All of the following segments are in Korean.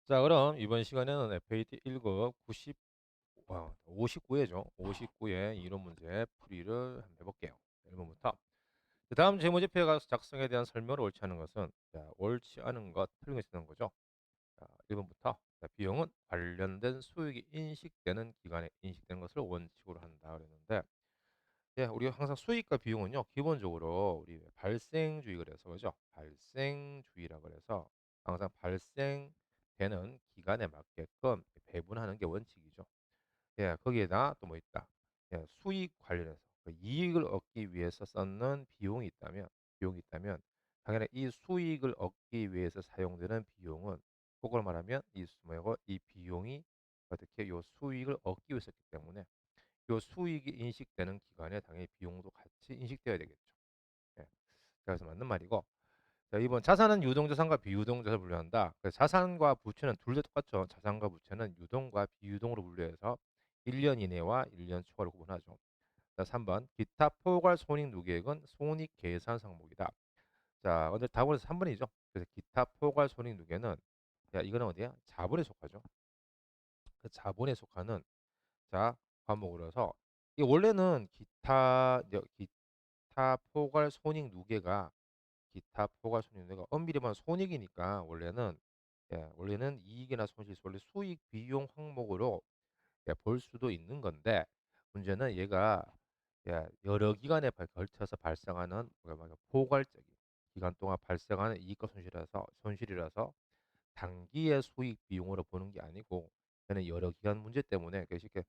자, 그럼 이번 시간에는 FAT 1급 90, 59회죠. 59회 이론 문제 풀이를 한번 해볼게요. 1번부터. 다음 재무제표가 작성에 대한 설명을 옳지 않은 것은, 자, 옳지 않은 것, 틀린 것이 되는 거죠. 자, 1번부터. 자, 비용은 관련된 수익이 인식되는 기간에 인식되는 것을 원칙으로 한다 그랬는데, 예, 우리가 항상 수익과 비용은요, 기본적으로 우리 발생주의 그래서 그죠? 발생주의라 그래서 항상 발생되는 기간에 맞게끔 배분하는 게 원칙이죠. 예, 거기에다 또 뭐 있다. 예, 수익 관련해서 그 이익을 얻기 위해서 썼는 비용이 있다면 당연히 이 수익을 얻기 위해서 사용되는 비용은 그걸 말하면 뭐고 이 비용이 어떻게 요 수익을 얻기 위해서 썼기 때문에 요 수익이 인식되는 기간에 당연히 비용도 같이 인식되어야 되겠죠. 예. 그래서 맞는 말이고. 자, 이번 자산은 유동자산과 비유동자산을 분류한다. 그래서 자산과 부채는 둘 다 똑같죠. 자산과 부채는 유동과 비유동으로 분류해서 1년 이내와 1년 초과를 구분하죠. 자, 3번 기타 포괄 손익 누계액은 손익 계산 항목이다. 자, 오늘 답은 3번이죠. 그래서 기타 포괄 손익 누계는 야, 이거는 어디야? 자본에 속하죠. 그 자본에 속하는 자, 과목으로서 이 원래는 기타 포괄 손익 누계가 기타 포괄 손익 누계가 엄밀히 말하면 손익이니까 원래는 이익이나 손실, 원래 수익 비용 항목으로 볼 수도 있는 건데 문제는 얘가 여러 기간에 걸쳐서 발생하는 포괄적인 기간 동안 발생하는 이익과 손실이라서 단기의 수익 비용으로 보는 게 아니고 얘는 여러 기간 문제 때문에 쉽게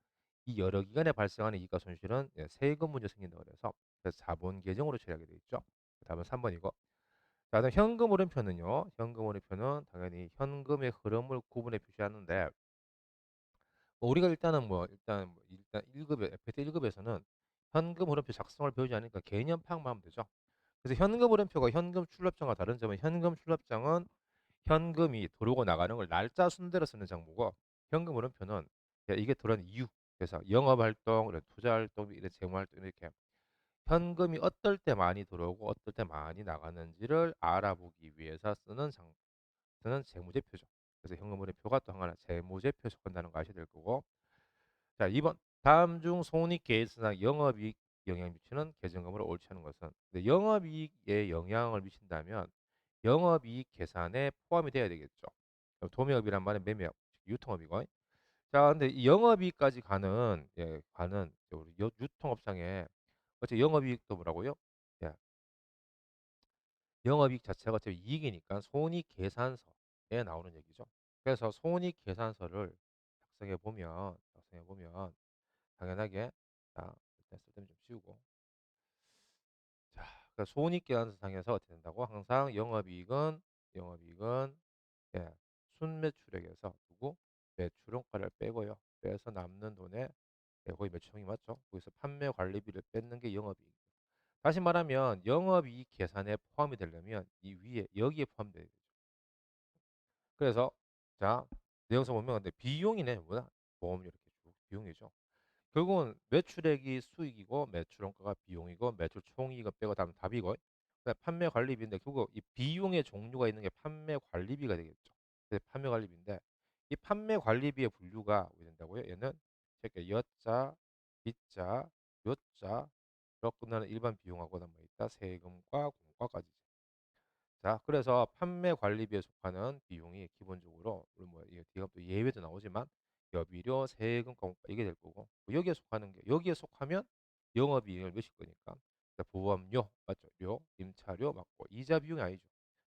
이 여러 기간에 발생하는 이익과 손실은 세금 문제 생긴다 그래서 자본 계정으로 처리하게 돼 있죠. 답은 3번이고. 자, 다음 현금 흐름표는요. 현금 흐름표는 당연히 현금의 흐름을 구분해 표시하는데 우리가 일단 1급에 FT 1급에서는 현금 흐름표 작성을 배우지 않으니까 개념 파악만 하면 되죠. 그래서 현금 흐름표가 현금 출납장과 다른 점은 현금 출납장은 현금이 들어오고 나가는 걸 날짜 순대로 쓰는 장부고 현금 흐름표는 이게 들어온 이유 그래서 영업활동, 이런 투자활동, 이런 재무활동 이렇게 현금이 어떨 때 많이 들어오고 어떨 때 많이 나가는지를 알아보기 위해서 쓰는 재무제표죠. 그래서 현금 흐름표가 또 하나 재무제표에 속한다는 거 아셔야 될 거고. 자, 2번 다음 중 손익계획서상 영업이익 영향 미치는 계정금으로 옳지 않은 것은 영업이익에 영향을 미친다면 영업이익 계산에 포함이 돼야 되겠죠. 그럼 도매업이란 말은 매매업, 유통업이고. 자, 근데 이 영업이익까지 가는 우리 유통업장에 어째 영업이익도 뭐라고요? 예, 영업이익 자체가 어차피 이익이니까 손익계산서에 나오는 얘기죠. 그래서 손익계산서를 작성해 보면 당연하게 자, 일단 쓸데는 좀 치우고 자, 그러니까 손익계산서상에서 어떻게 된다고? 항상 영업이익은 순매출액에서 누구? 매출원가를 빼고요. 빼서 남는 돈에 거의 매출형이 맞죠? 거기서 판매 관리비를 뺏는 게 영업이익. 다시 말하면 영업이익 계산에 포함이 되려면 이 위에 여기에 포함돼야 되죠. 그래서 자 내용서 보면 근데 비용이네 뭐야? 보험 이렇게 쭉 비용이죠. 결국은 매출액이 수익이고 매출원가가 비용이고 매출 총이익을 빼고 다음 답이고 그다음에 판매 관리비인데 결국 이 비용의 종류가 있는 게 판매 관리비가 되겠죠. 그래서 판매 관리비인데 이 판매 관리비의 분류가 어떻게 된다고요? 얘는 이렇게 여자, 빚자, 요자로 끝나는 일반 비용하고 뭐 있다 세금과 공과까지. 자, 그래서 판매 관리비에 속하는 비용이 기본적으로 물론 뭐 이게 뒤가 또 예외도 나오지만 여비료, 세금, 공과 이게 될 거고 뭐 여기에 속하면 영업이익을 몇일 거니까 자, 보험료 맞죠? 료, 임차료 맞고 이자 비용이 아니죠.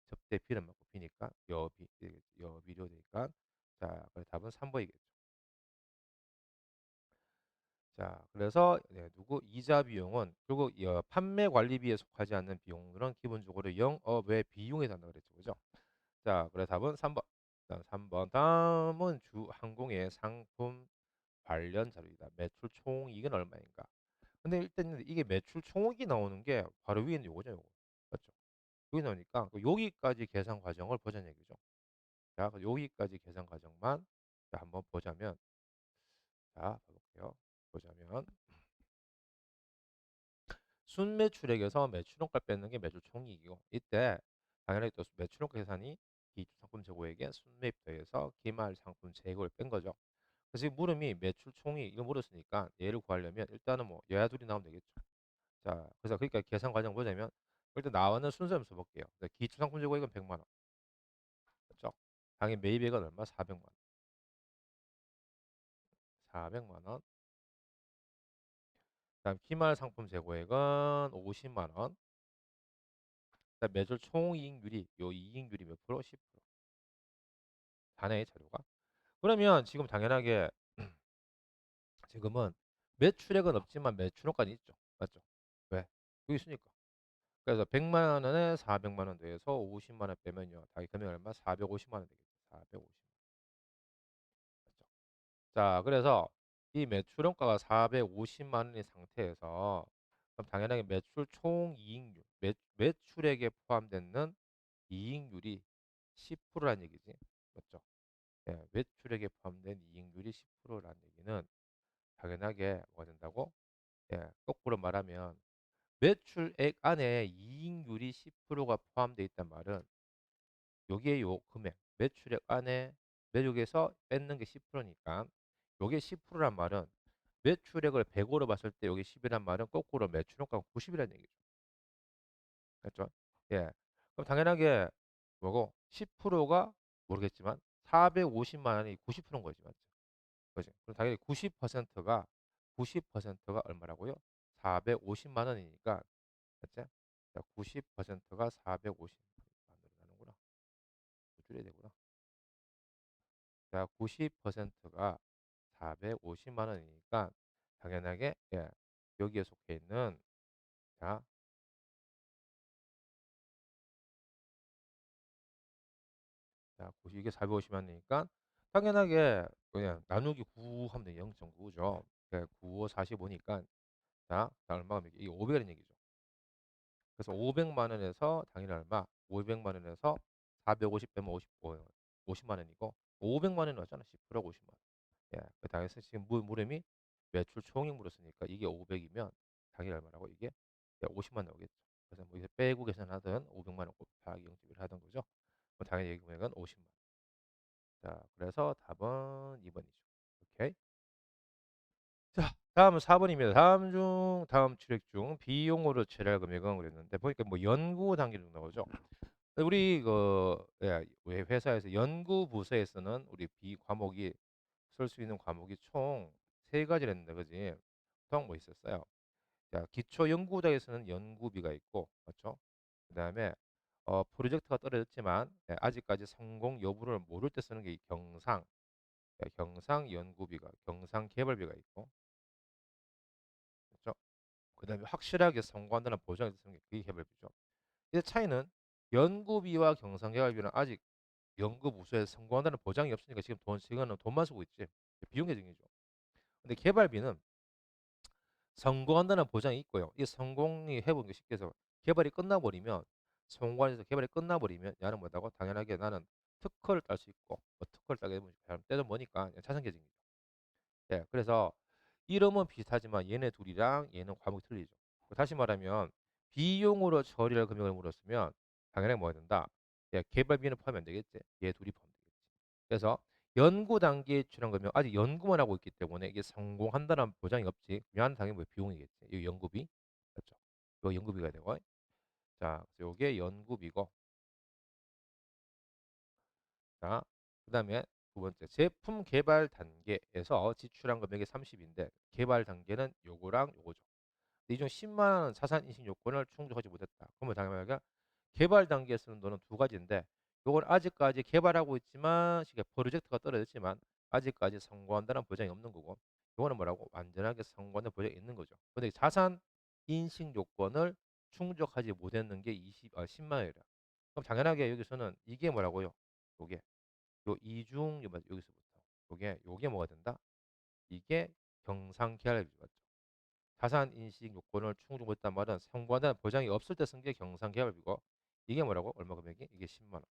접대비는 맞고 비니까 여비료 되니까 자, 그래 답은 3번이겠죠. 자, 그래서 누구 이자 비용은 그리고 판매 관리비에 속하지 않는 비용들은 기본적으로 영업외 비용에 단다 그랬죠, 그죠? 자, 그래 답은 3번. 다음 3번. 다음은 주항공의 상품 관련 자료이다. 매출 총이익은 얼마인가? 근데 일단 이게 매출 총액이 나오는 게 바로 위에 있는 요거죠, 요거. 맞죠? 여기 나오니까 여기까지 계산 과정을 보자는 얘기죠. 자, 여기까지 계산 과정만 자, 한번 보자면 자, 봐볼게요. 보자면 순매출액에서 매출원가 뺏는 게 매출 총이익이고 이때 당연히 또 매출원가 계산이 기준상품 재고액에 순매입 더해서 기말 상품 재고를 뺀 거죠. 그래서 이 물음이 매출 총이 이거 물었으니까 얘를 구하려면 일단은 뭐 여야 둘이 나오면 되겠죠. 자, 그래서 그러니까 계산 과정 보자면 일단 나오는 순서를 써볼게요. 기초 상품 재고액은 100만 원. 그렇죠? 당연 매입액은 얼마? 400만 원. 400만 원. 그다음 기말 상품 재고액은 50만 원. 그다음 매출 총이익률이 요 이익률이 몇 프로? 10%. 단의 자료가. 그러면 지금 당연하게 지금은 매출액은 없지만 매출원가는 있죠. 맞죠? 왜? 여기 있으니까. 그래서 100만 원에 400만 원 더해서 50만 원 빼면요. 다 금액 얼마? 450만 원 되겠죠. 450만 원. 맞죠? 자, 그래서 이 매출원가가 450만 원인 상태에서 그럼 당연하게 매출 총이익률, 매출액에 포함되는 이익률이 10%라는 얘기지. 맞죠? 예, 매출액에 포함된 이익률이 10%라는 얘기는 당연하게 뭐가 된다고? 예, 거꾸로 말하면 매출액 안에 이익률이 10%가 포함되어 있단 말은 요게 요 금액, 매출액 안에 매력에서 뺏는 게 10%니까 요게 10%란 말은 매출액을 100으로 봤을 때 요게 10이란 말은 거꾸로 매출원가가 90이라는 얘기죠. 그렇죠? 예. 그럼 당연하게 뭐고 10%가 모르겠지만 450만 원이 90%인 거지, 맞죠? 그지? 그럼 당연히 90%가 얼마라고요? 450만 원이니까, 맞지? 자, 90%가 450만 원으로 나누구나. 줄여야 되구나. 자, 90%가 450만 원이니까 당연하게 예, 여기에 속해 있는 자, 이게 450만 원이니까 당연하게 그냥 나누기 9 하면 돼. 0.9죠. 9, 5, 45니까 자, 얼마가 이게 500이라는 얘기죠. 그래서 500만 원에서 당연히 얼마? 500만 원에서 450 빼면 50만 원이고 500만 원이 왔잖아. 10%가 50만 원. 예. 그 당연히 지금 물음이 매출 총액 물었으니까 이게 500이면 당연히 얼마라고? 이게 50만 나오겠죠. 그래서 뭐 이제 빼고 계산하든 500만 원 곱하기 0.1 하던 거죠. 그럼 당연히 이 금액은 50만 원. 자, 그래서 답은 2번이죠. 오케이. 자, 다음은 4번입니다. 다음 출액 중 비용으로 처리할 금액은 그랬는데 보니까 뭐 연구 단계로 나오죠. 우리 왜 회사에서 연구 부서에서는 우리 비 과목이 쓸 수 있는 과목이 총 세 가지랬는데, 그지? 보통 뭐 있었어요? 자, 기초 연구자에서는 연구비가 있고, 맞죠? 그다음에 프로젝트가 떨어졌지만 아직까지 성공 여부를 모를 때 쓰는 게 이 경상 연구비가, 경상 개발비가 있고, 그렇죠? 그다음에 확실하게 성공한다는 보장이 쓰는 게 그게 개발비죠. 이 차이는 연구비와 경상 개발비는 아직 연구부서에 성공한다는 보장이 없으니까 지금은 돈만 쓰고 있지. 비용 계정이죠. 근데 개발비는 성공한다는 보장이 있고요. 이 성공이 해보는 게 쉽게 해서 개발이 끝나버리면 성공해서 개발이 끝나버리면 야는 뭐다고? 당연하게 나는 특허를 딸 수 있고 뭐 특허를 따게 되면 때도 뭐니까 자산 계정이죠. 예, 그래서 이름은 비슷하지만 얘네 둘이랑 얘는 과목이 틀리죠. 다시 말하면 비용으로 처리할 금액을 물었으면 당연히 뭐가 된다? 예, 개발비는 포함이 안 되겠지. 얘 둘이 포함되겠지. 그래서 연구 단계에 출한 금액 아직 연구만 하고 있기 때문에 이게 성공한다는 보장이 없지. 미안 당연히 뭐 비용이겠지. 이 연구비. 그렇죠. 이거 연구비가 되고. 자, 그래서 요게 연구비고. 자, 그다음에 두 번째 제품 개발 단계에서 지출한 금액이 30인데 개발 단계는 요거랑 요거죠. 이 중 10만 원 자산 인식 요건을 충족하지 못했다. 그러면 당연하게 개발 단계에 쓰는 돈은 두 가지인데 요건 아직까지 개발하고 있지만 시계 프로젝트가 떨어졌지만 아직까지 성공한다는 보장이 없는 거고 요거는 뭐라고? 완전하게 성공하는 보장이 있는 거죠. 근데 자산 인식 요건을 충족하지 못했는 게 10만 원이라. 그럼 당연하게 여기서는 이게 뭐라고요? 요게 요 이중 여기서부터 요게 뭐가 된다? 이게 경상계열비 맞죠? 자산 인식 요건을 충족 못했단 말은 성공한다는 보장이 없을 때 쓴 게 경상계열비고 이게 뭐라고? 얼마 금액이? 이게 10만 원.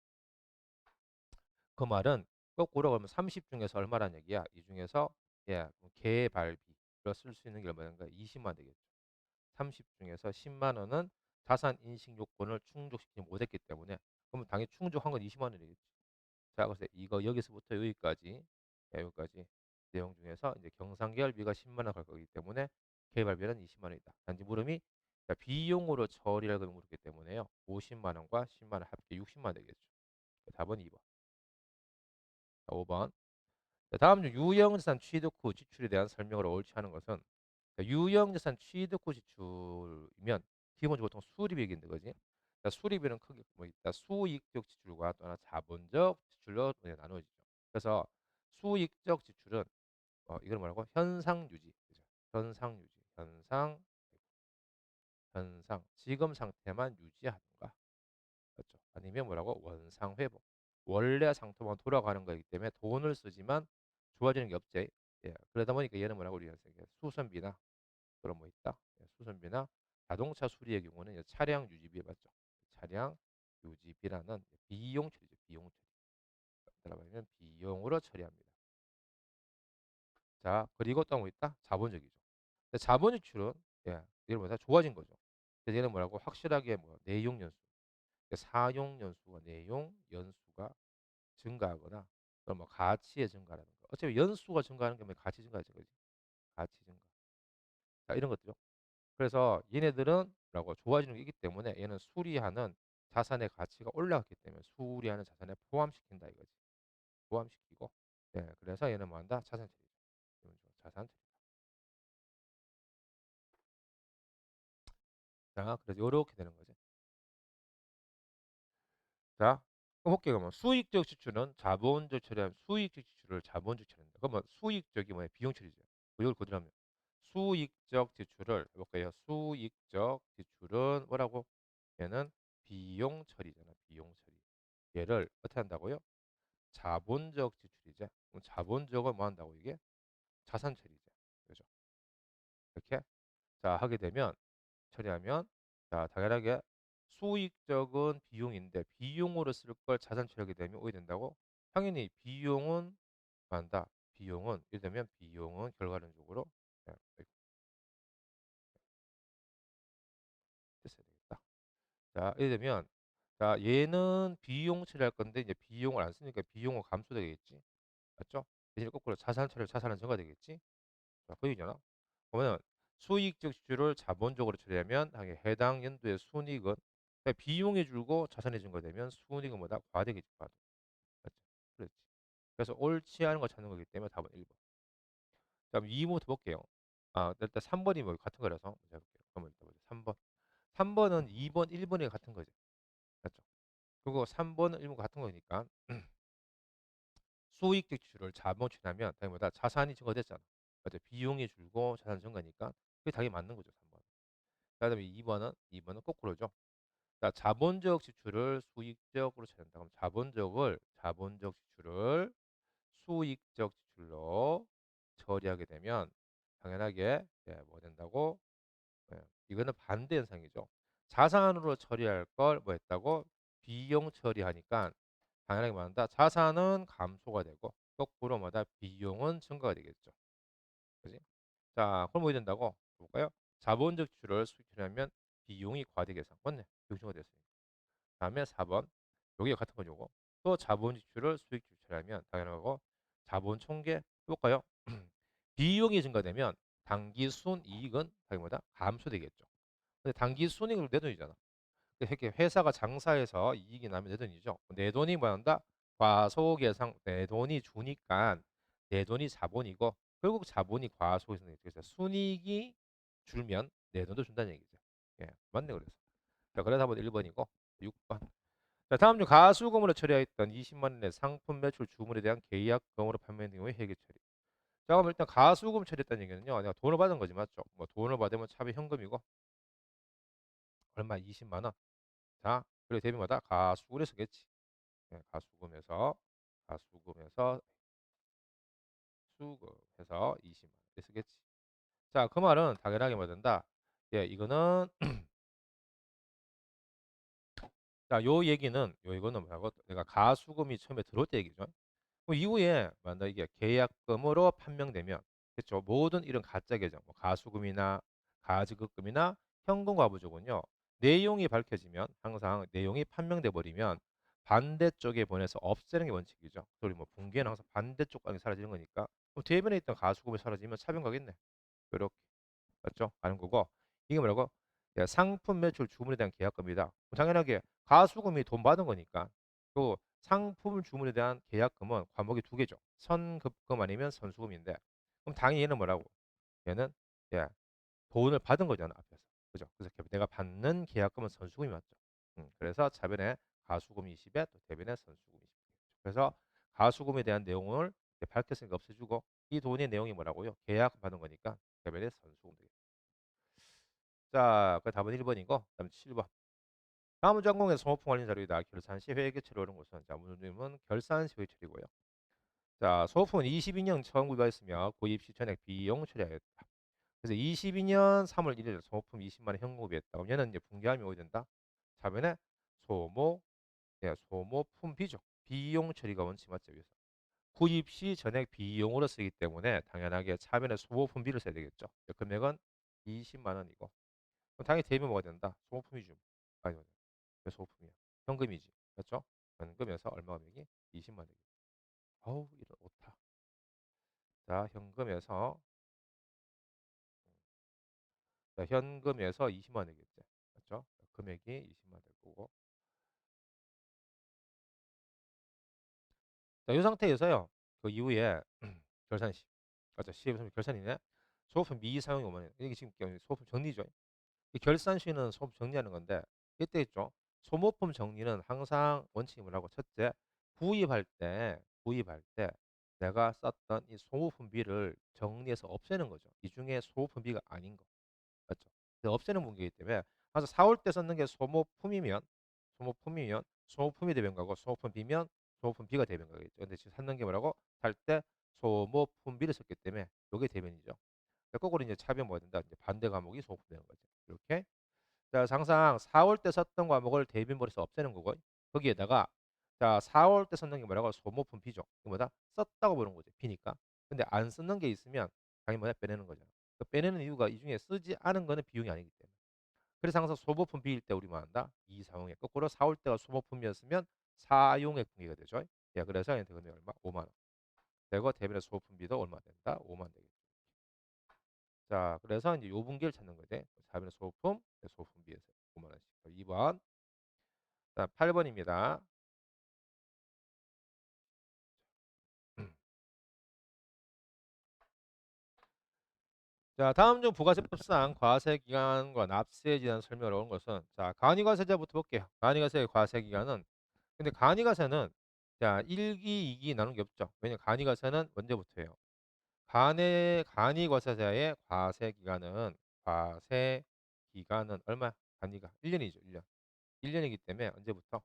그 말은 거꾸로 그러면 30 중에서 얼마란 얘기야? 이 중에서 예, 개발비로 쓸 수 있는 게 얼마인가? 20만 원 되겠죠. 30 중에서 10만 원은 자산 인식 요건을 충족시키지 못했기 때문에 그러면 당연히 충족한 건 20만 원이 되겠지. 자, 그래서 이거 여기서부터 여기까지, 예, 여기까지 내용 중에서 이제 경상계열비가 10만 원 갈 거기 때문에 개발비는 20만 원이다. 단지 물음이 자, 비용으로 처리라고 물었기 때문에요. 50만 원과 10만 원 합계 60만 원 되겠죠. 답은 2번. 자, 5번. 자, 다음 중 유형자산 취득 후 지출에 대한 설명을 옳지 않은 것은 자, 유형자산 취득 후 지출이면 기본적으로 보통 수리비인데 그지? 자, 수리비는 크게 뭐 있다. 수익적 지출과 또는 자본적 지출로 나누어지죠. 그래서 수익적 지출은 이걸 뭐라고? 현상 유지. 그죠? 현상 유지. 현상 지금 상태만 유지하는가? 그렇죠. 아니면 뭐라고? 원상 회복. 원래 상태만 돌아가는 거기 때문에 돈을 쓰지만 좋아지는 게 없지. 예. 그러다 보니까 얘는 뭐라고 우리가 수선비나 그런 뭐 있다. 예, 수선비나 자동차 수리의 경우는 이제 차량 유지비 맞죠? 차량 유지비라는 비용 처리죠. 비용 처리. 들어가면 비용으로 처리합니다. 자, 그리고 또 뭐 있다? 자본적이죠. 근데 자본 유출은 예, 얘는 뭐다? 좋아진 거죠. 그래서 얘는 뭐라고? 확실하게 뭐 내용 연수, 그러니까 사용 연수가 내용 연수가 증가하거나 그럼 뭐 가치의 증가라는 거. 어차피 연수가 증가하는 게 뭐 가치 증가죠, 그지? 가치 증가. 자, 이런 것들요. 그래서 얘네들은 라고 좋아지는 게 있기 때문에 얘는 수리하는 자산의 가치가 올라갔기 때문에 수리하는 자산에 포함시킨다 이거지. 포함시키고. 네, 그래서 얘는 뭐 한다? 자산 처리죠. 자산 처리. 자, 그래서 이렇게 되는 거지. 자, 그럼 볼게요. 그러면 수익적 지출은 자본적 처리하면 수익적 지출을 자본적 처리한다. 그러면 수익적이 뭐야? 비용 처리죠. 이걸 그대로 하면 수익적 지출을 해볼까요? 수익적 지출은 뭐라고? 얘는 비용 처리잖아. 비용 처리. 얘를 어떻게 한다고요? 자본적 지출이죠. 그럼 자본적은 뭐 한다고 이게? 자산 처리죠. 그죠? 이렇게 자 하게 되면 처리하면 자 당연하게 수익적은 비용인데 비용으로 쓸 걸 자산 처리하게 되면 어떻게 된다고? 당연히 비용은 한다. 비용은 예를 들면 비용은 결과론적으로 자, 이렇게 됐어야 되겠다. 자 예를 들면 자 얘는 비용 처리할 건데 이제 비용을 안 쓰니까 비용은 감소되겠지. 맞죠? 대신 거꾸로 자산 처리를 자산은 증가되겠지. 자, 그 얘기잖아. 그러면 수익적 지출을 자본적으로 처리하면 당연히 해당 연도의 순이익은 그러니까 비용이 줄고 자산이 증가되면 순이익은 뭐다? 과대겠지. 과대. 맞죠? 그렇지. 그래서 옳지 않은 거 찾는 거기 때문에 답은 1번. 그럼 2번부터 볼게요. 아, 일단 3번이 뭐 같은 거라서 먼저 해볼게요. 그러면 일단 보자. 3번. 3번은 2번, 1번이 같은 거지. 맞죠? 그리고 3번은 1번 같은 거니까 수익적 지출을 자본 처리하면 당연히 뭐다? 자산이 증가됐잖아. 맞죠? 비용이 줄고 자산 증가니까 그게 당연히 맞는 거죠. 3번. 그다음에 2번은 거꾸로죠. 자, 자본적 지출을 수익적으로 처리한다. 그럼 자본적 지출을 수익적 지출로 처리하게 되면 당연하게 예, 뭐 된다고? 예, 이거는 반대 현상이죠. 자산으로 처리할 걸 뭐 했다고? 비용 처리하니까 당연하게 말한다. 자산은 감소가 되고 거꾸로 뭐다? 비용은 증가가 되겠죠. 그지? 자, 그럼 뭐 된다고? 볼까요? 자본적 지출을 수익 처리하면 비용이 과대 계산. 맞네. 비용 증가됐으니까. 다음에 4번. 여기가 같은 거죠. 또 자본 지출을 수익 지출하면 당연하고 자본 총계 해볼까요? 비용이 증가되면 당기 순이익은 당연히보다 감소되겠죠. 근데 당기 순이익은 내 돈이잖아. 이렇게 회사가 장사해서 이익이 나면 내 돈이죠. 내 돈이 뭐 한다? 과소계상 내 돈이 주니까 내 돈이 자본이고 결국 자본이 과소에서 그래서 순이익이 줄면 내 돈도 준다는 얘기죠. 예, 맞네 그래서. 자, 그래서 한번 1번이고 6번. 자, 다음 중 가수금으로 처리하였던 20만 원의 상품 매출 주문에 대한 계약금으로 판매된 경우의 회계 처리. 자, 그럼 일단 가수금 처리했다는 얘기는요. 내가 돈을 받은 거지 맞죠? 뭐 돈을 받으면 차비 현금이고 얼마 20만 원. 자, 그리고 대비마다 가수금을 쓰겠지. 예, 가수금에서 수금해서 20만 원 쓰겠지. 자, 그 말은 당연하게 뭐 된다. 예, 이거는 자, 요 얘기는 이거는 뭐라고? 내가 가수금이 처음에 들어올 때 얘기죠. 그 이후에 만약 이게 계약금으로 판명되면 그렇죠. 모든 이런 가짜 계정, 뭐 가수금이나 가지급금이나 현금과 부족은요. 내용이 밝혀지면 항상 내용이 판명돼 버리면 반대쪽에 보내서 없애는 게 원칙이죠. 우리 뭐 붕괴는 항상 반대쪽 방이 사라지는 거니까. 그럼 대변에 있던 가수금이 사라지면 차변 가겠네. 이렇게 맞죠? 가는 거고. 이게 뭐라고? 예, 상품 매출 주문에 대한 계약금이다. 당연하게 가수금이 돈 받은 거니까. 또 상품 주문에 대한 계약금은 과목이 두 개죠. 선급금 아니면 선수금인데. 그럼 당연히 얘는 뭐라고? 얘는 예, 돈을 받은 거잖아 앞에서. 그죠? 그래서 내가 받는 계약금은 선수금이 맞죠. 그래서 차변에 가수금 20에 또 대변에 선수금 20. 그래서 가수금에 대한 내용을 이제 밝혔으니까 없애주고 이 돈의 내용이 뭐라고요? 계약 받은 거니까 대변에 선수금 되겠죠. 자, 그 답은 1번이고 그다음 7번. 다음 전공의 소모품 관련 자료이다. 결산 시 회계 처리하는 것은 자, 문제는 결산 시 회계 처리고요. 자, 소모품은 22년 처음 구입하였으며 구입 시 전액 비용 처리하였다. 그래서 22년 3월 1일 소모품 20만 원 현금 구입했다. 그럼 얘는 이제 분기함이 오게 된다. 차변에 소모, 예, 소모품 비죠. 비용 처리가 원칙 맞죠? 여기서. 구입 시 전액 비용으로 쓰기 때문에 당연하게 차변에 소모품비를 써야 되겠죠. 금액은 20만 원이고. 그럼 당연히 대입이 뭐가 된다? 소모품이죠. 아니, 왜 소모품이야? 현금이지. 그렇죠? 현금에서 얼마 금액이? 20만 원이겠죠. 어우, 이런 오타. 자, 현금에서 자, 현금에서 20만 원이겠지. 맞죠? 금액이 20만 원 될 거고. 자, 이 상태에서요. 그 이후에 결산시. 맞죠? 시에 결산이네. 소모품 미사용이 5만 원. 이게 지금 소모품 정리죠. 이 결산시는 소모품 정리하는 건데 이때 있죠. 소모품 정리는 항상 원칙이 뭐라고? 첫째, 구입할 때 내가 썼던 이 소모품비를 정리해서 없애는 거죠. 이 중에 소모품비가 아닌 거. 맞죠? 없애는 분기이기 때문에 그래서 사올 때 썼는 게 소모품이 되는 거고 소모품비면 소모품비가 되는 거겠죠. 근데 지금 찾는 게 뭐라고? 살 때 소모품비를 썼기 때문에 이게 대변이죠. 거꾸로 이제 차변 뭐가 된다? 이제 반대 과목이 소모품 되는 거죠. 이렇게. 자, 항상 4월 때 썼던 과목을 대변벌에서 없애는 거고 거기에다가 자, 4월 때 썼는 게 뭐라고? 소모품 비죠. 이 뭐다? 썼다고 보는 거죠. 비니까. 근데 안 쓰는 게 있으면 당연히 뭐냐? 빼내는 거잖아. 그 빼내는 이유가 이 중에 쓰지 않은 거는 비용이 아니기 때문에. 그래서 항상 소모품 비일 때 우리 뭐 한다? 이사용액. 거꾸로 4월 때가 소모품이었으면 사용액 분기가 되죠. 예, 그래서 얘한테 금액 얼마? 5만 원. 되고 대변의 소모품비도 얼마 된다? 5만 원 되겠죠. 자, 그래서 이제 요 분기를 찾는 거지. 대변의 소모품, 소모품비에서 5만 원씩. 2번. 자, 8번입니다. 자, 다음 중 부가세법상 과세기간과 납세에 대한 설명을 온 것은 자, 간이과세자부터 볼게요. 간이과세의 과세기간은 근데 간이과세는 자, 1기, 2기 나눈 게 없죠. 왜냐면 간이과세는 언제부터예요? 간이과세자의 과세기간은 얼마? 간이가 1년이죠, 1년. 1년이기 때문에 언제부터?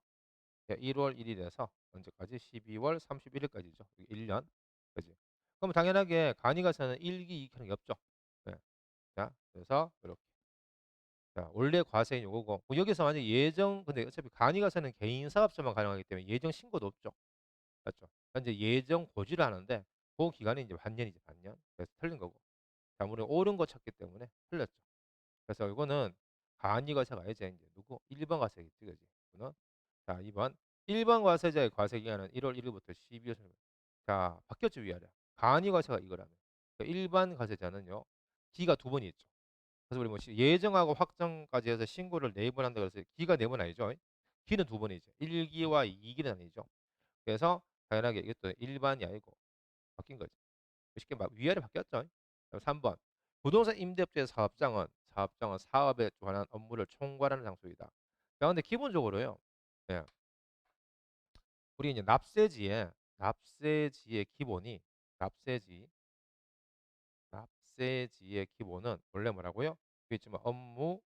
1월 1일에서 언제까지? 12월 31일까지죠. 1년. 그지? 그럼 당연하게 간이과세는 1기, 2기 하는 게 없죠. 네. 자, 그래서 이렇게. 자, 원래 과세인 요거고. 뭐 여기서 만약 근데 어차피 간이가세는 개인 사업자만 가능하기 때문에 예정 신고도 없죠. 맞죠? 이제 예정 고지를 하는데 그 기간이 이제 반년이지, 반년. 그래서 틀린 거고. 자, 우리 옳은 거 찾기 때문에 틀렸죠. 그래서 이거는 간이가세가 이제 누구? 1번 과세겠지, 그지? 이거는 자, 2번. 1번 과세자의 과세 기간은 1월 1일부터 12월 3일. 자, 바뀌었죠, 위아래. 간이과세가 이거라면. 일반 과세자는요. 기가 두 번이 있죠. 그래서 우리 뭐 예정하고 확정까지 해서 신고를 네 번 한다 그래서 기가 네 번 아니죠? 기는 두 번이죠. 1기와 2기는 아니죠. 그래서 당연하게 이것도 일반이 아니고 바뀐 거죠. 쉽게 말 위아래 바뀌었죠. 3번. 부동산 임대업자의 사업장은 사업에 관한 업무를 총괄하는 장소이다. 자, 근데 기본적으로요. 예. 우리 이제 납세지의 기본이 납세지 납세지의 기본은 원래 뭐라고요? 여기 있지만 업무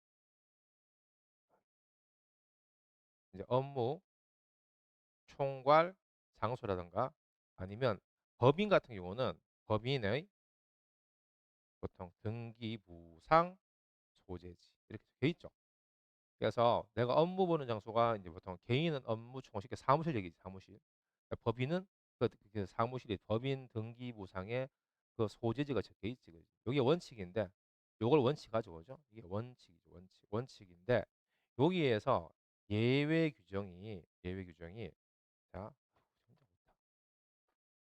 총괄 장소라든가 아니면 법인 같은 경우는 법인의 보통 등기부상 소재지 이렇게 돼 있죠. 그래서 내가 업무 보는 장소가 이제 보통 개인은 업무 총괄 쉽게 사무실 얘기지 사무실. 그러니까 법인은 그 사무실이 법인 등기부상에 그 소재지가 적혀 있지. 그지? 이게 원칙인데 요걸 원칙 가지고 오죠. 이게 원칙이죠. 원칙인데 여기에서 예외 규정이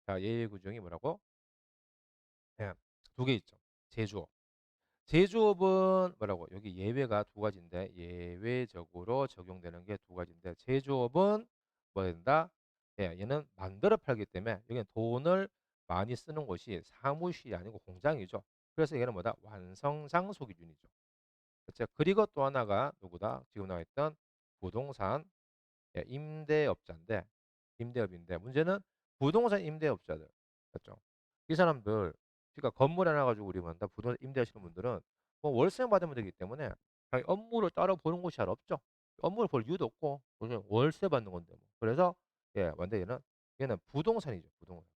자, 예외 규정이 뭐라고? 예, 두 개 있죠. 제조업. 제조업은 뭐라고? 여기 예외가 두 가지인데 예외적으로 적용되는 게 두 가지인데 제조업은 뭐 된다? 예, 얘는 만들어 팔기 때문에 여기는 돈을 많이 쓰는 곳이 사무실이 아니고 공장이죠. 그래서 얘는 뭐다? 완성 장소 기준이죠. 그렇죠? 그리고 또 하나가 누구다? 지금 나와 있던 부동산 예, 임대업자인데 임대업인데 문제는 부동산 임대업자들 그렇죠? 이 사람들 그러니까 건물 하나 가지고 우리 만다 부동산 임대하시는 분들은 뭐 월세 받으면 되기 때문에 자기 업무를 따로 보는 곳이 잘 없죠. 업무를 볼 이유도 없고 그냥 월세 받는 건데 뭐. 그래서 예, 완전 얘는 부동산이죠.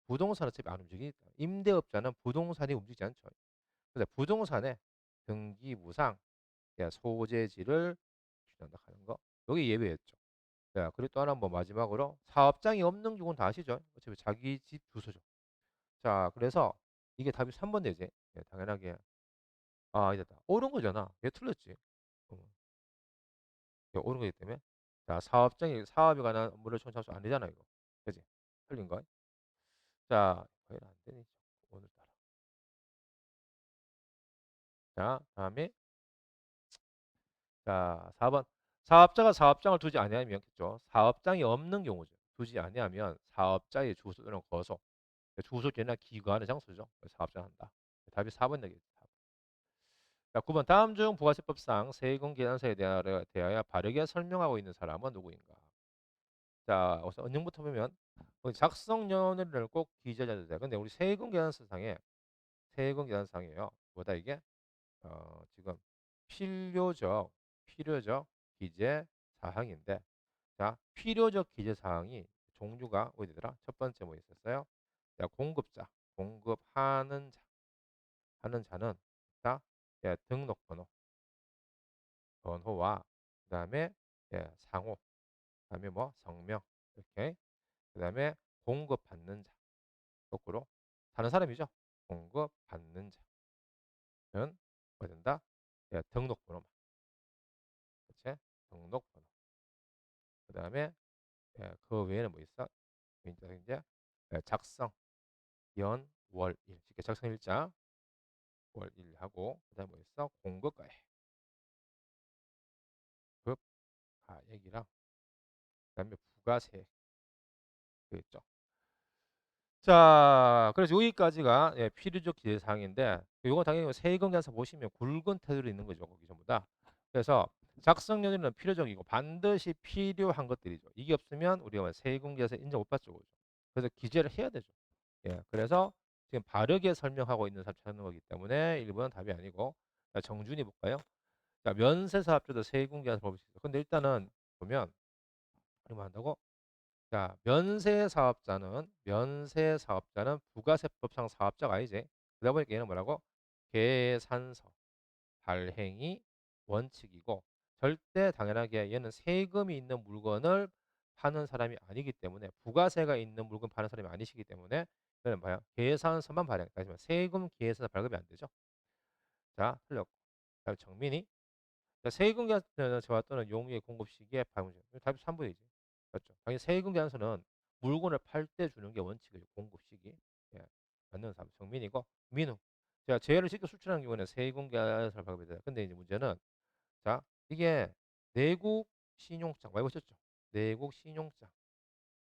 부동산은 어차피 안 움직이니까 임대업자는 부동산이 움직이지 않죠. 그래서 부동산에 등기부상 예, 소재지를 주장한다 하는 거 여기 예외였죠. 자, 그리고 또 하나 뭐 마지막으로 사업장이 없는 경우는 다 아시죠? 어차피 자기 집 주소죠. 자, 그래서 이게 답이 3번 되지. 예, 당연하게. 아, 이랬다. 옳은 거잖아. 얘 틀렸지. 어, 얘 옳은 거기 때문에. 자, 사업에 관한 업무를 총괄수 안 되잖아, 이거. 그지? 틀린 거. 자, 거의 안 되니. 오늘따라. 자, 다음에. 자, 4번. 사업자가 사업장을 두지 아니하면, 겠죠. 사업장이 없는 경우죠. 두지 아니하면 사업자의 주소 또는 거소. 주소지나 기관의 장소죠. 사업장 한다. 답이 4번 되겠다. 자, 9번 다음 중 부가세법상 세금 계산서에 대하여 바르게 설명하고 있는 사람은 누구인가? 자, 우선 언형부터 보면 작성 연회를 꼭 기재해야 돼. 근데 우리 세금 계산서상이에요. 뭐다 이게? 지금 필요적 기재 사항인데 자, 필요적 기재 사항이 종류가 어디 되더라? 첫 번째 뭐 있었어요? 자, 공급자, 공급하는 자, 하는 자는 자, 예, 등록번호, 번호와 그다음에 예, 상호, 그다음에 뭐 성명 이렇게 그다음에 공급받는 자, 거꾸로 다른 사람이죠. 공급받는 자는 뭐 된다? 예, 등록번호만, 그렇지? 등록번호. 그다음에 예, 그 외에는 뭐 있어? 이제 예, 작성, 연, 월, 일. 쉽게 작성 일자, 월, 일 하고 그다음에 뭐 있어? 공급가액, 급, 가액이랑 그다음에 부가세 있죠. 자, 그래서 여기까지가 예, 필요적 기재사항인데 이건 당연히 세금 계산서 보시면 굵은 테두리 있는 거죠. 거기 전부 다. 그래서 작성 연료는 필요적이고 반드시 필요한 것들이죠. 이게 없으면 우리가 세금 계산 인정 못 받죠. 그죠? 그래서 기재를 해야 되죠. 예, 그래서 지금 바르게 설명하고 있는 사람 찾는 거기 때문에 1번은 답이 아니고 자, 정준이 볼까요? 자, 면세사업자도 세금 계산 법이 있어요. 근데 일단은 보면 얼마 한다고? 자, 면세사업자는 부가세법상 사업자가 아니지. 그러다 보니까 얘는 뭐라고? 계산서 발행이 원칙이고 절대 당연하게 얘는 세금이 있는 물건을 파는 사람이 아니기 때문에 부가세가 있는 물건 파는 사람이 아니시기 때문에 얘는 뭐야? 계산서만 발행. 하지만 세금 계산서 발급이 안 되죠. 자, 틀렸고. 다음 정민이 자, 세금 계산서와 또는 용유의 공급 시기에 발행자. 답이 3번이지. 그렇죠. 당연히 세금 계산서는 물건을 팔 때 주는 게 원칙이죠. 공급 시기. 예. 맞는 사람 정민이고 민우. 자, 재료를 직접 수출하는 경우는 세금 계산서를 발급해야 돼요. 근데 이제 문제는 자, 이게 내국 신용장 많이 보셨죠? 내국 신용장.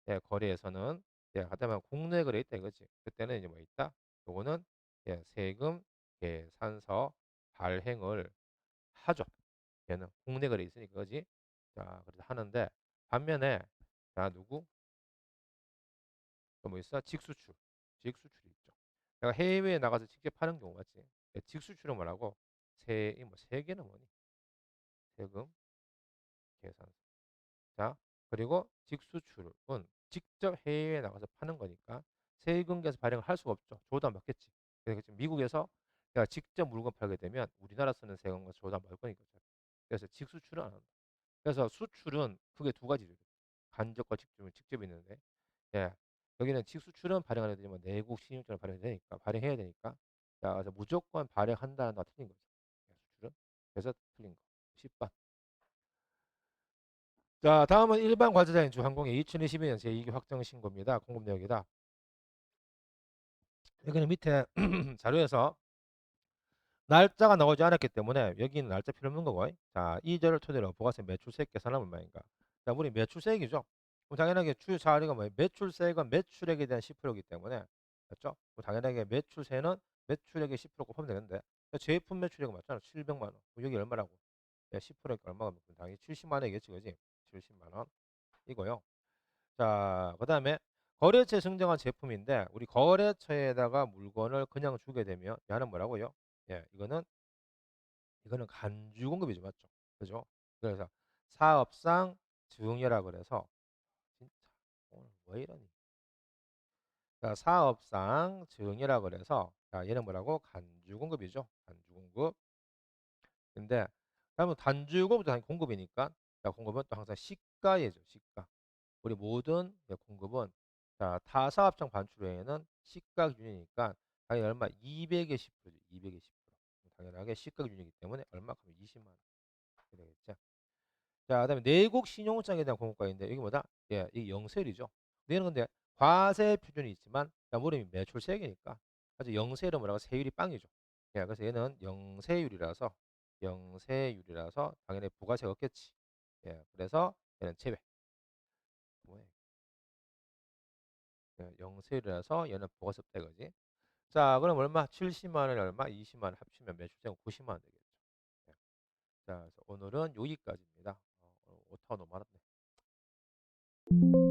예, 거래에서는 예, 하다만 국내 거래 있다 이거지. 그때는 이제 뭐 있다? 요거는 예, 세금 계산서 발행을 하죠. 얘는 국내 거래 있으니까 그지? 자, 그래서 하는데 반면에 자, 누구? 또 뭐 있어? 직수출. 직수출이 있죠. 내가 해외에 나가서 직접 파는 경우 맞지? 예, 직수출은 뭐라고? 세 개는 뭐니? 세금 계산서. 자, 그리고 직수출은 직접 해외에 나가서 파는 거니까 세금계에서 발행을 할 수가 없죠. 조도 안 받겠지. 그래서 지금 미국에서 내가 직접 물건 팔게 되면 우리나라 쓰는 세금과 조도 안 받을 거니까. 그래서 직수출은 안 한다. 그래서 수출은 크게 두 가지죠. 간접과 직접은 직접 있는데, 예, 여기는 직수출은 발행 안 해도 되지만 내국 신용장을 발행해야 되니까 발행해야 되니까, 자, 그래서 무조건 발행한다는 거 틀린 거죠. 예, 수출은 그래서 틀린 거. 10번. 자, 다음은 일반 과세자인 주항공의 2022년 제2기 확정 신고입니다. 공급 내역이다. 여기는 밑에 자료에서 날짜가 나오지 않았기 때문에 여기는 날짜 필요 없는 거고. 자, 이절을 토대로 부가세 매출세액 계산하면 얼마인가? 자, 우리 매출세액이죠. 그럼 당연하게 주 자리가 뭐예요? 매출세액은 매출액에 대한 10%이기 때문에 맞죠? 그럼 당연하게 매출세는 매출액의 10% 곱하면 되는데 제품 매출액은 맞잖아. 700만 원. 그럼 여기 얼마라고? 야, 10%니까 얼마가 당연히 70만 원이겠지, 그지? 70만 원 이거요. 자, 그다음에 거래처에 증정한 제품인데 우리 거래처에다가 물건을 그냥 주게 되면 얘는 뭐라고요? 예, 이거는 간주 공급이죠, 맞죠? 그죠? 그래서 사업상 증여라 그래서 진짜 오늘 왜 이러니? 자, 사업상 증여라 그래서 자, 얘는 뭐라고? 간주 공급이죠. 간주 공급. 근데 그러면 단주 공급도 공급이니까 자, 공급은 또 항상 시가예죠, 시가. 우리 모든 공급은 자, 타사업장 반출 외에는 시가 기준이니까 당연히 얼마? 200의 10%죠. 200의 10%. 당연하게 시가 기준이기 때문에 얼마? 그럼 20만 원. 이렇게 되겠죠. 자, 그다음에 내국 신용장에 대한 공급가인데 이게 뭐다? 예, 이게 영세율이죠. 얘는 근데 과세 표준이 있지만 자, 우리 매출세액이니까 아주 영세율은 뭐라고? 세율이 빵이죠. 예, 그래서 얘는 영세율이라서 당연히 부가세가 없겠지. 예, 그래서 얘는 제외. 뭐야? 예, 영세율이라서 얘는 부가세 없다 이거지. 자, 그럼 얼마? 70만 원에 얼마? 20만 원 합치면 매출세는 90만 원 되겠죠. 예. 자, 그래서 오늘은 여기까지입니다. 오타가 너무 많았네.